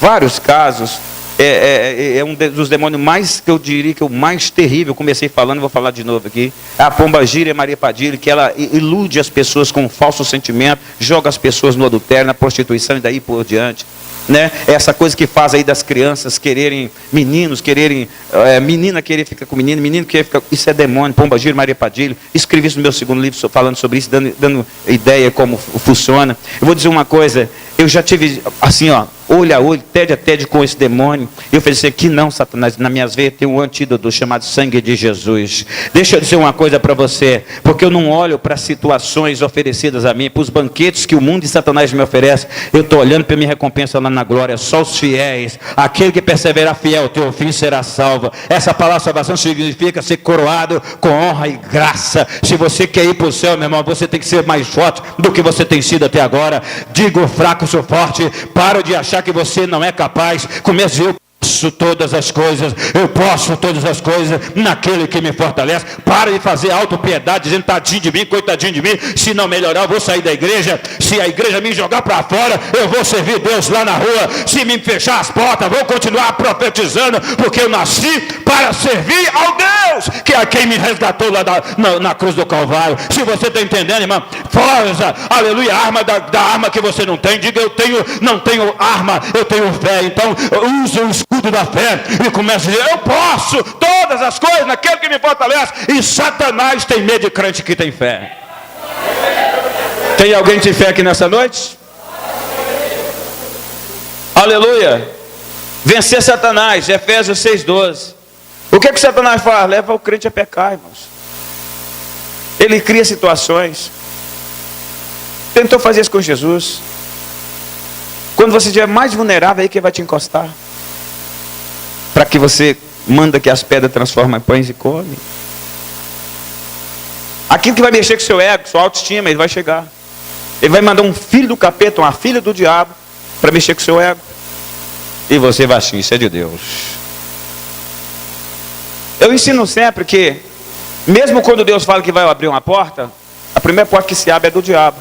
vários casos. É um dos demônios mais, que eu diria que é o mais terrível. Comecei falando, vou falar de novo aqui. A pombagira e Maria Padilha, que ela ilude as pessoas com um falso sentimento, joga as pessoas no adultério, na prostituição e daí por diante. Né? Essa coisa que faz aí das crianças quererem, menina querer ficar com menino querer ficar, isso é demônio. Pombagira e Maria Padilha, escrevi isso no meu segundo livro falando sobre isso, dando ideia como funciona. Eu vou dizer uma coisa, eu já tive assim, olho a olho, tede a tede com esse demônio. Eu falei assim, aqui não, Satanás, nas minhas veias tem um antídoto chamado sangue de Jesus. Deixa eu dizer uma coisa para você, porque eu não olho para situações oferecidas a mim, para os banquetes que o mundo e Satanás me oferece. Eu estou olhando para minha recompensa lá na glória. Só os fiéis, aquele que perseverar fiel, teu fim será salvo. Essa palavra salvação significa ser coroado com honra e graça. Se você quer ir para o céu, meu irmão, você tem que ser mais forte do que você tem sido até agora. Digo fraco, sou forte. Para de achar que você não é capaz. Comece a dizer, eu posso todas as coisas, eu posso todas as coisas naquele que me fortalece. Para de fazer autopiedade, dizendo tadinho de mim, coitadinho de mim. Se não melhorar, eu vou sair da igreja. Se a igreja me jogar para fora, eu vou servir Deus lá na rua. Se me fechar as portas, vou continuar profetizando, porque eu nasci para servir ao Deus que é quem me resgatou lá na cruz do Calvário. Se você está entendendo, irmão, força, aleluia, arma da arma que você não tem. Diga, não tenho arma, eu tenho fé. Então use o escudo da fé e comece a dizer, eu posso todas as coisas naquele que me fortalece. E Satanás tem medo de crente que tem fé. Tem alguém de fé aqui nessa noite? Aleluia. Vencer Satanás, Efésios 6,12. O que Satanás faz? Leva o crente a pecar, irmãos. Ele cria situações. Tentou fazer isso com Jesus. Quando você estiver mais vulnerável, aí que vai te encostar. Para que você manda que as pedras transformem em pães e come. Aquilo que vai mexer com o seu ego, sua autoestima, ele vai chegar. Ele vai mandar um filho do capeta, uma filha do diabo, para mexer com o seu ego. E você vai assim, isso é de Deus. Eu ensino sempre que, mesmo quando Deus fala que vai abrir uma porta, A primeira porta que se abre é do diabo.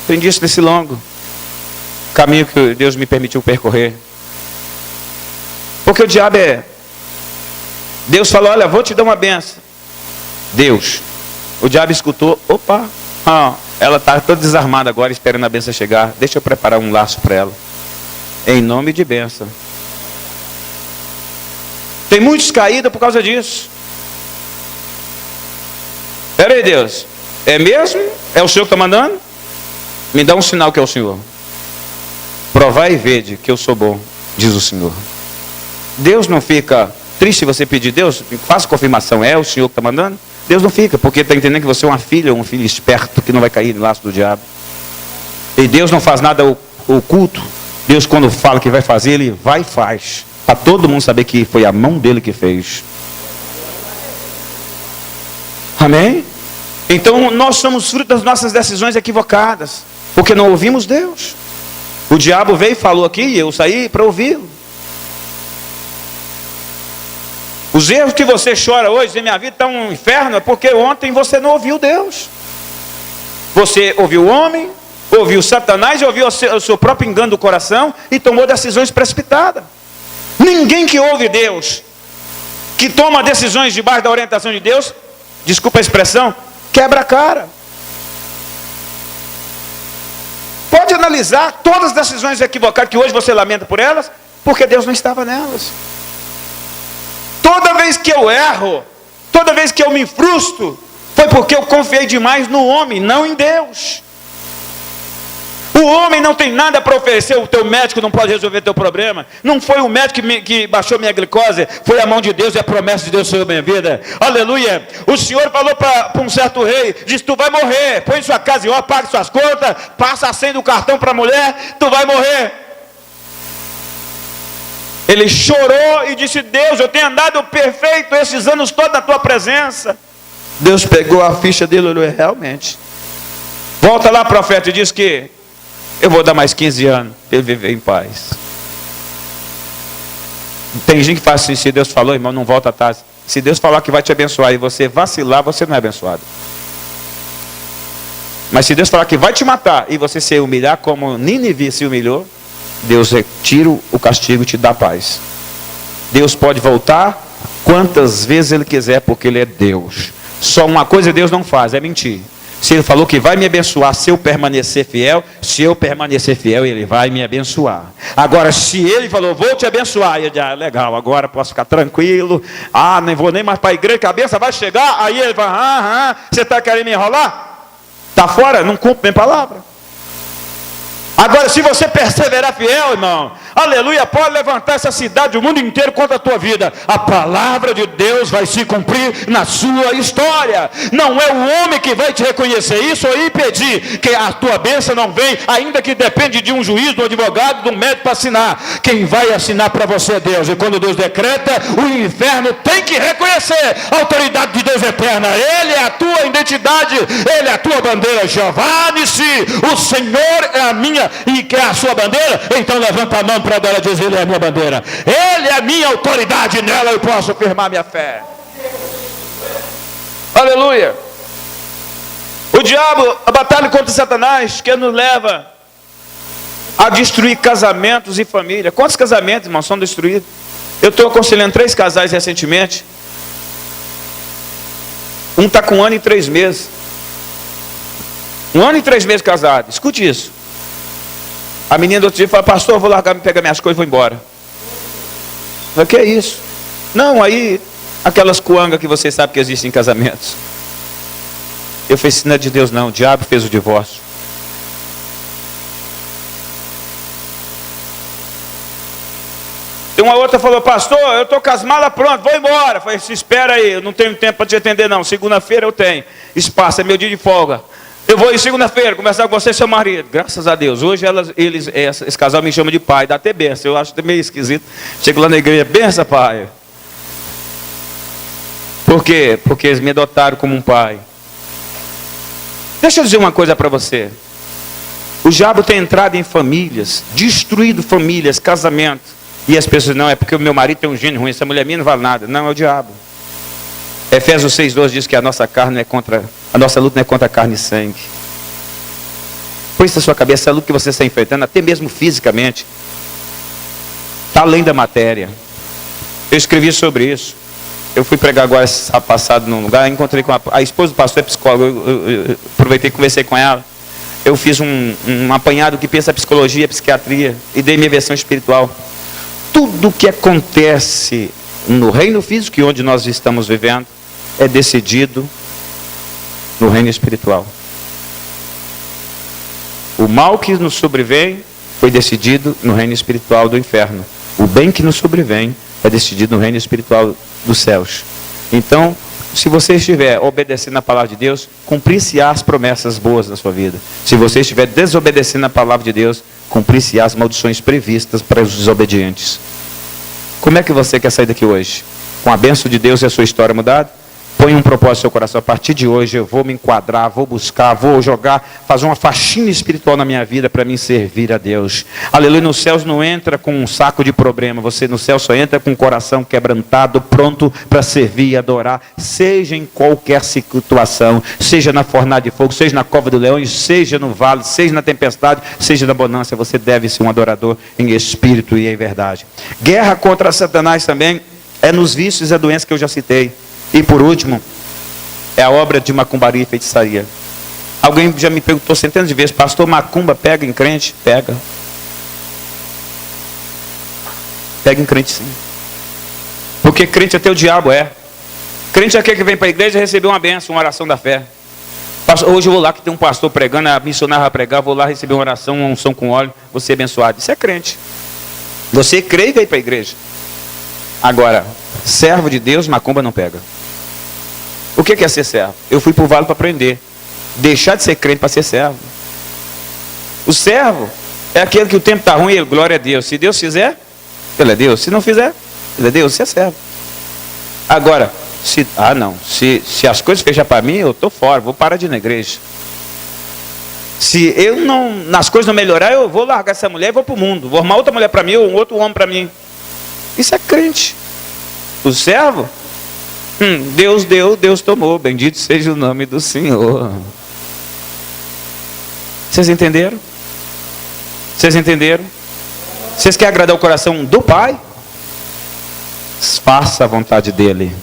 Aprendi isso nesse longo caminho que Deus me permitiu percorrer. Porque o diabo Deus falou, olha, vou te dar uma benção. Deus. O diabo escutou, opa, ela está toda desarmada agora, esperando a benção chegar. Deixa eu preparar um laço para ela. Em nome de benção. Tem muitos caídos por causa disso. Espera aí, Deus. É mesmo? É o Senhor que está mandando? Me dá um sinal que é o Senhor. Provai e vede que eu sou bom, diz o Senhor. Deus não fica triste se você pedir, Deus, faça confirmação, é o Senhor que está mandando? Deus não fica, porque está entendendo que você é uma filha, um filho esperto, que não vai cair no laço do diabo. E Deus não faz nada oculto. Deus, quando fala que vai fazer, Ele vai e faz. Para todo mundo saber que foi a mão dele que fez. Amém? Então nós somos fruto das nossas decisões equivocadas, porque não ouvimos Deus. O diabo veio e falou aqui, e eu saí para ouvi-lo. Os erros que você chora hoje em minha vida estão um inferno, é porque ontem você não ouviu Deus. Você ouviu o homem, ouviu Satanás, ouviu o seu próprio engano do coração e tomou decisões precipitadas. Ninguém que ouve Deus, que toma decisões debaixo da orientação de Deus, desculpa a expressão, quebra a cara. Pode analisar todas as decisões equivocadas que hoje você lamenta por elas, porque Deus não estava nelas. Toda vez que eu erro, toda vez que eu me frustro, foi porque eu confiei demais no homem, não em Deus. O homem não tem nada para oferecer, o teu médico não pode resolver teu problema. Não foi o médico que baixou minha glicose, foi a mão de Deus e a promessa de Deus sobre a minha vida. Aleluia. O Senhor falou para um certo rei, disse, tu vai morrer, põe sua casa em ordem, pague suas contas, passa a senha do cartão para a mulher, tu vai morrer. Ele chorou e disse, Deus, eu tenho andado perfeito esses anos todos na tua presença. Deus pegou a ficha dele e olhou, realmente. Volta lá, profeta, e diz que eu vou dar mais 15 anos para ele viver em paz. Tem gente que fala assim, se Deus falou, irmão, não volta atrás. Se Deus falar que vai te abençoar e você vacilar, você não é abençoado. Mas se Deus falar que vai te matar e você se humilhar como Nínive se humilhou, Deus retira o castigo e te dá paz. Deus pode voltar quantas vezes Ele quiser, porque Ele é Deus. Só uma coisa Deus não faz, é mentir. Se Ele falou que vai me abençoar se eu permanecer fiel, se eu permanecer fiel, Ele vai me abençoar. Agora, se Ele falou, vou te abençoar, eu digo, legal, agora posso ficar tranquilo, nem vou nem mais para a igreja, que a benção vai chegar, aí Ele vai, você está querendo me enrolar? Está fora? Não cumpre minha palavra. Agora, se você perseverar fiel, irmão, aleluia, pode levantar essa cidade, o mundo inteiro contra a tua vida. A palavra de Deus vai se cumprir na sua história. Não é o homem que vai te reconhecer isso ou impedir que a tua bênção não vem, ainda que depende de um juiz, de um advogado, de um médico para assinar. Quem vai assinar para você é Deus. E quando Deus decreta, o inferno tem que reconhecer a autoridade de Deus eterna. Ele é a tua identidade, Ele é a tua bandeira. Jeová Nissi, o Senhor é a minha e que é a sua bandeira, então levanta a mão para ela dizer, Ele é a minha bandeira, Ele é a minha autoridade, nela eu posso firmar minha fé. Aleluia. O diabo, a batalha contra Satanás, que nos leva a destruir casamentos e família. Quantos casamentos, irmãos, são destruídos? Eu estou aconselhando 3 casais recentemente. Um está com 1 ano e 3 meses. 1 ano e 3 meses casado. Escute isso. A menina do outro dia fala, pastor, eu vou largar, pegar minhas coisas e vou embora. O que é isso? Não, aí, aquelas coangas que você sabe que existem em casamentos. Eu falei, isso não é de Deus não, o diabo fez o divórcio. E uma outra falou, pastor, eu estou com as malas prontas, vou embora. Eu falei, espera aí, eu não tenho tempo para te atender não, segunda-feira eu tenho espaço, é meu dia de folga. Eu vou em segunda-feira conversar com você e seu marido. Graças a Deus. Hoje esse casal me chama de pai. Dá até benção. Eu acho meio esquisito. Chego lá na igreja. Benção, pai. Por quê? Porque eles me adotaram como um pai. Deixa eu dizer uma coisa para você. O diabo tem entrado em famílias. Destruído famílias, casamentos. E as pessoas, não, é porque o meu marido tem um gênio ruim. Essa mulher minha não vale nada. Não, é o diabo. Efésios 6,12 diz que a nossa carne é contra A nossa luta não é contra carne e sangue. Põe isso na sua cabeça, a luta que você está enfrentando, até mesmo fisicamente, está além da matéria. Eu escrevi sobre isso. Eu fui pregar agora sábado passado num lugar, encontrei com a esposa do pastor, é psicóloga, eu aproveitei e conversei com ela. Eu fiz um apanhado que pensa psicologia, psiquiatria, e dei minha versão espiritual. Tudo que acontece no reino físico e onde nós estamos vivendo, é decidido no reino espiritual. O mal que nos sobrevém foi decidido no reino espiritual do inferno. O bem que nos sobrevém é decidido no reino espiritual dos céus. Então, se você estiver obedecendo a palavra de Deus, cumprir-se-á as promessas boas da sua vida. Se você estiver desobedecendo a palavra de Deus, cumprir-se-á as maldições previstas para os desobedientes. Como é que você quer sair daqui hoje? Com a bênção de Deus e a sua história mudada? Põe um propósito no seu coração. A partir de hoje eu vou me enquadrar, vou buscar, vou jogar, fazer uma faxina espiritual na minha vida para me servir a Deus. Aleluia. Nos céus não entra com um saco de problema. Você no céu só entra com o coração quebrantado, pronto para servir e adorar. Seja em qualquer situação. Seja na fornalha de fogo, seja na cova dos leões, seja no vale, seja na tempestade, seja na bonança. Você deve ser um adorador em espírito e em verdade. Guerra contra Satanás também é nos vícios e a doença que eu já citei. E por último, é a obra de macumbaria e feitiçaria. Alguém já me perguntou centenas de vezes: pastor, macumba pega em crente? Pega. Pega em crente sim. Porque crente até o diabo é. Crente é aquele que vem para a igreja e recebeu uma bênção, uma oração da fé. Hoje eu vou lá que tem um pastor pregando, a missionária vai pregar, vou lá receber uma oração, uma unção com óleo, vou ser abençoado. Isso é crente. Você crê e veio para a igreja. Agora, servo de Deus, macumba não pega. O que é ser servo? Eu fui para o vale para aprender. Deixar de ser crente para ser servo. O servo é aquele que o tempo está ruim, ele, glória a Deus. Se Deus fizer, ele é Deus. Se não fizer, ele é Deus, você é servo. Agora, se as coisas fecham para mim, eu estou fora, vou parar de ir na igreja. Se eu não, nas coisas não melhorar, eu vou largar essa mulher e vou para o mundo. Vou arrumar outra mulher para mim ou um outro homem para mim. Isso é crente. O servo, Deus deu, Deus tomou. Bendito seja o nome do Senhor. Vocês entenderam? Vocês entenderam? Vocês querem agradar o coração do Pai? Faça a vontade dEle.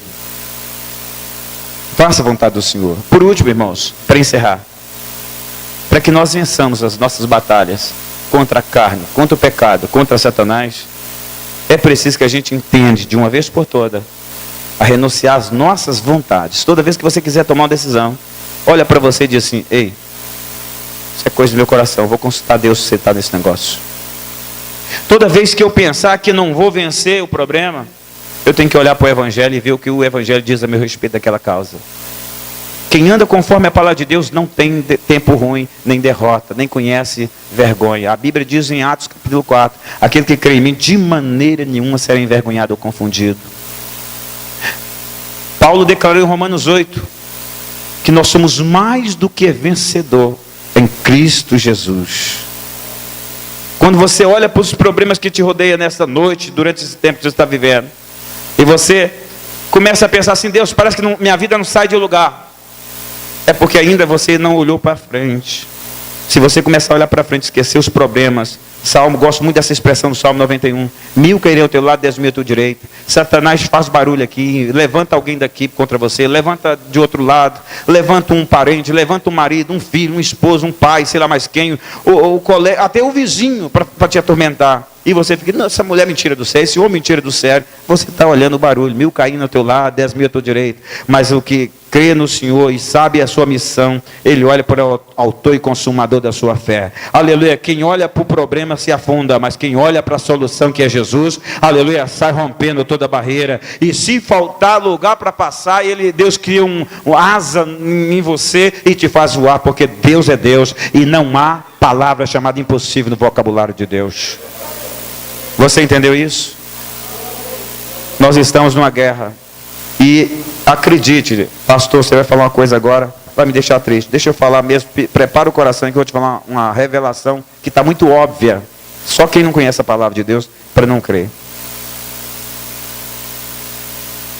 Faça a vontade do Senhor. Por último, irmãos, para encerrar, para que nós vençamos as nossas batalhas contra a carne, contra o pecado, contra Satanás, é preciso que a gente entenda de uma vez por toda a renunciar às nossas vontades. Toda vez que você quiser tomar uma decisão, olha para você e diz assim: ei, isso é coisa do meu coração, eu vou consultar Deus se você está nesse negócio. Toda vez que eu pensar que não vou vencer o problema, eu tenho que olhar para o Evangelho e ver o que o Evangelho diz a meu respeito daquela causa. Quem anda conforme a palavra de Deus não tem tempo ruim, nem derrota, nem conhece vergonha. A Bíblia diz em Atos capítulo 4, aquele que crê em mim de maneira nenhuma será envergonhado ou confundido. Paulo declarou em Romanos 8, que nós somos mais do que vencedor em Cristo Jesus. Quando você olha para os problemas que te rodeiam nessa noite, durante esse tempo que você está vivendo, e você começa a pensar assim: Deus, parece que minha vida não sai de lugar. É porque ainda você não olhou para frente. Se você começar a olhar para frente, esquecer os problemas. Salmo, gosto muito dessa expressão do Salmo 91. 1000 cairão ao teu lado, 10.000 à tua direita. Satanás faz barulho aqui, levanta alguém daqui contra você, levanta de outro lado, levanta um parente, levanta um marido, um filho, um esposo, um pai, sei lá mais quem, o colega, até o vizinho para te atormentar. E você fica: não, essa mulher mentira do céu, esse homem mentira do céu. Você está olhando o barulho, 1000 caindo ao teu lado, 10.000 à tua direita. Mas o que crê no Senhor e sabe a sua missão, ele olha para o autor e consumador da sua fé. Aleluia. Quem olha para o problema se afunda, mas quem olha para a solução, que é Jesus, aleluia, sai rompendo toda barreira. E se faltar lugar para passar, Deus cria um asa em você e te faz voar, porque Deus é Deus e não há palavra chamada impossível no vocabulário de Deus. Você entendeu isso? Nós estamos numa guerra. E acredite, pastor, você vai falar uma coisa agora, vai me deixar triste. Deixa eu falar mesmo, prepara o coração que eu vou te falar uma revelação que está muito óbvia. Só quem não conhece a palavra de Deus para não crer.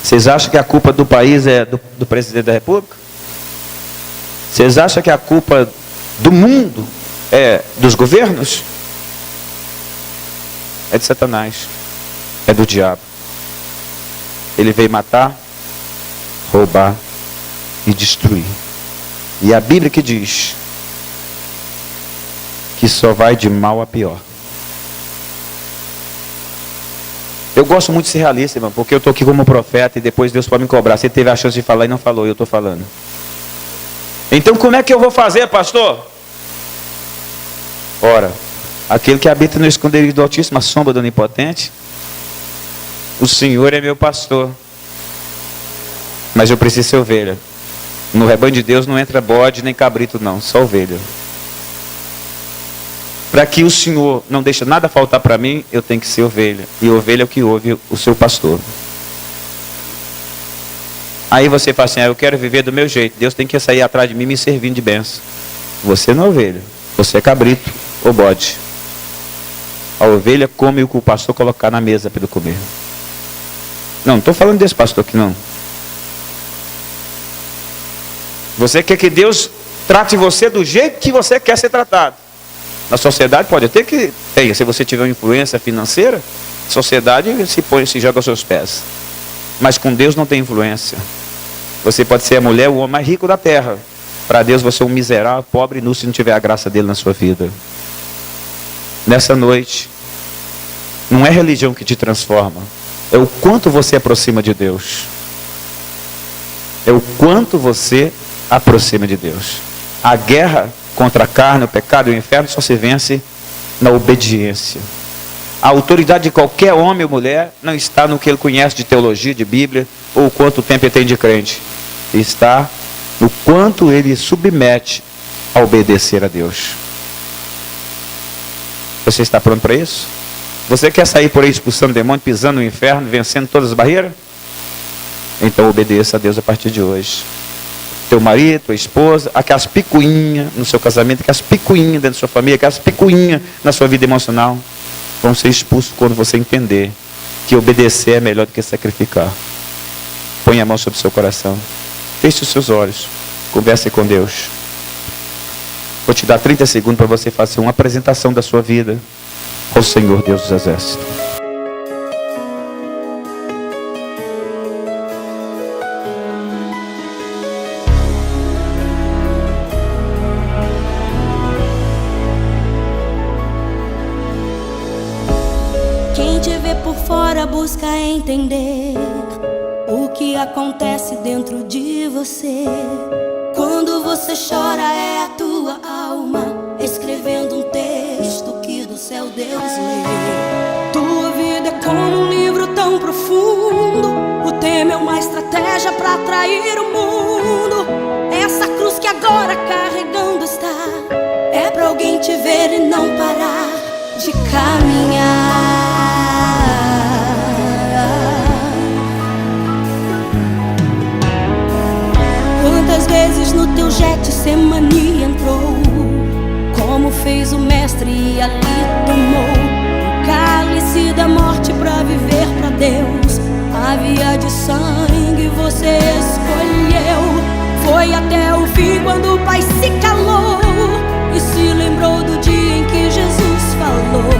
Vocês acham que a culpa do país é do presidente da República? Vocês acham que a culpa do mundo é dos governos? É de Satanás, é do diabo. Ele veio matar, roubar e destruir. E a Bíblia que diz que só vai de mal a pior. Eu gosto muito de ser realista, irmão, porque eu estou aqui como profeta e depois Deus pode me cobrar. Você teve a chance de falar e não falou, eu estou falando. Então como é que eu vou fazer, pastor? Ora, aquele que habita no esconderijo do Altíssimo, a sombra do Onipotente, o Senhor é meu pastor. Mas eu preciso ser ovelha. No rebanho de Deus não entra bode nem cabrito não, só ovelha. Para que o Senhor não deixe nada faltar para mim, eu tenho que ser ovelha. E ovelha é o que ouve o seu pastor. Aí você fala assim, eu quero viver do meu jeito. Deus tem que sair atrás de mim me servindo de bênção. Você não é ovelha, você é cabrito ou bode. A ovelha come o que o pastor colocar na mesa para ele comer. Não estou falando desse pastor aqui não. Você quer que Deus trate você do jeito que você quer ser tratado. Na sociedade pode até que tenha. Se você tiver uma influência financeira, a sociedade se joga aos seus pés. Mas com Deus não tem influência. Você pode ser a mulher, o homem mais rico da terra. Para Deus você é um miserável, pobre e nu se não tiver a graça dele na sua vida. Nessa noite, não é religião que te transforma. É o quanto você aproxima de Deus. É o quanto você aproxima de Deus. A guerra contra a carne, o pecado e o inferno só se vence na obediência. A autoridade de qualquer homem ou mulher não está no que ele conhece de teologia, de Bíblia, ou quanto tempo ele tem de crente. Está no quanto ele submete a obedecer a Deus. Você está pronto para isso? Você quer sair por aí expulsando demônio, pisando no inferno, vencendo todas as barreiras? Então obedeça a Deus a partir de hoje. Teu marido, tua esposa, aquelas picuinhas no seu casamento, aquelas picuinhas dentro da sua família, aquelas picuinhas na sua vida emocional, vão ser expulsos quando você entender que obedecer é melhor do que sacrificar. Põe a mão sobre o seu coração. Feche os seus olhos. Converse com Deus. Vou te dar 30 segundos para você fazer uma apresentação da sua vida ao Senhor Deus dos Exércitos. Quem te vê por fora busca entender o que acontece dentro de você. Quando você chora é a tua alma escrevendo um texto que do céu Deus lê. Tua vida é como um livro tão profundo. O tema é uma estratégia para atrair o mundo. Essa cruz que agora carregando está é para alguém te ver e não parar de caminhar. Quantas vezes no teu Getsemane entrou, como fez o mestre e ali tomou o cálice da morte pra viver pra Deus. A via de sangue você escolheu. Foi até o fim quando o Pai se calou e se lembrou do dia em que Jesus falou: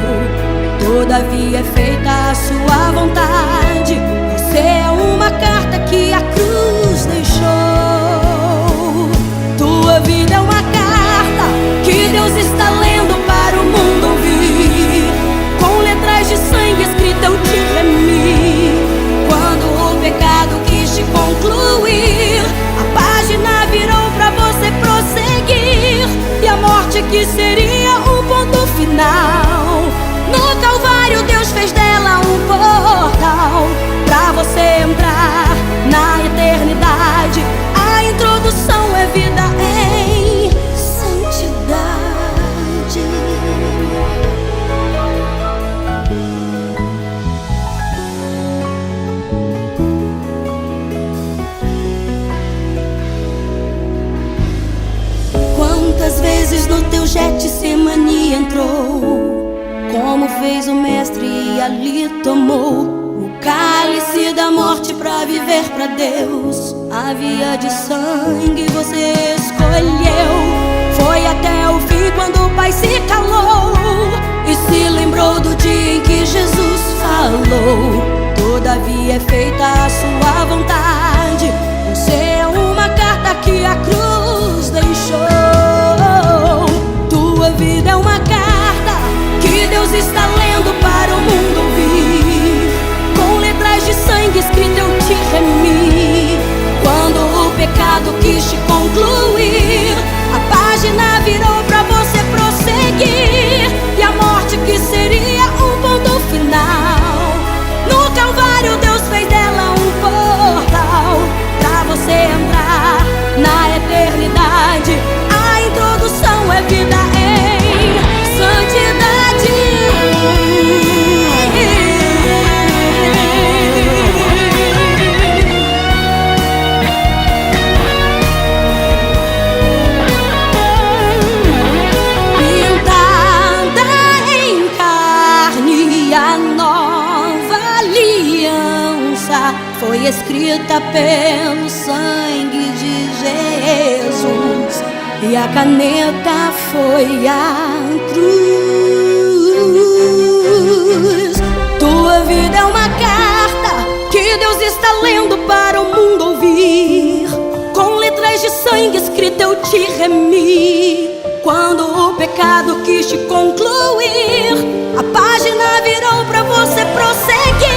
todavia é feita a sua vontade. Você é uma carta que a cruz deixou. Tua vida é uma carta que Deus está lendo para o mundo ouvir. Com letras de sangue escrita eu te remi. Quando o pecado quis te concluir, a página virou pra você prosseguir. E a morte que seria o ponto final, no Calvário Deus fez dela um portal pra você entrar na eternidade. A introdução é vida em santidade. Quantas vezes no teu Getsemane entrou, como fez o mestre e ali tomou o cálice da morte pra viver pra Deus. A via de sangue você escolheu. Foi até o fim quando o Pai se calou e se lembrou do dia em que Jesus falou: todavia é feita a sua vontade. Você é uma carta que a cruz deixou. Tua vida é uma carta que Deus está lendo para o mundo ouvir. Com letras de sangue escrita eu te remi. Quando o pecado quis te concluir, a página virou pra você prosseguir. E a morte que seria um ponto final, no Calvário Deus fez dela um portal pra você entrar na eternidade. A introdução é vida em santidade. Foi escrita pelo sangue de Jesus e a caneta foi a cruz. Tua vida é uma carta que Deus está lendo para o mundo ouvir. Com letras de sangue escrita eu te remi. Quando o pecado quis te concluir, a página virou pra você prosseguir.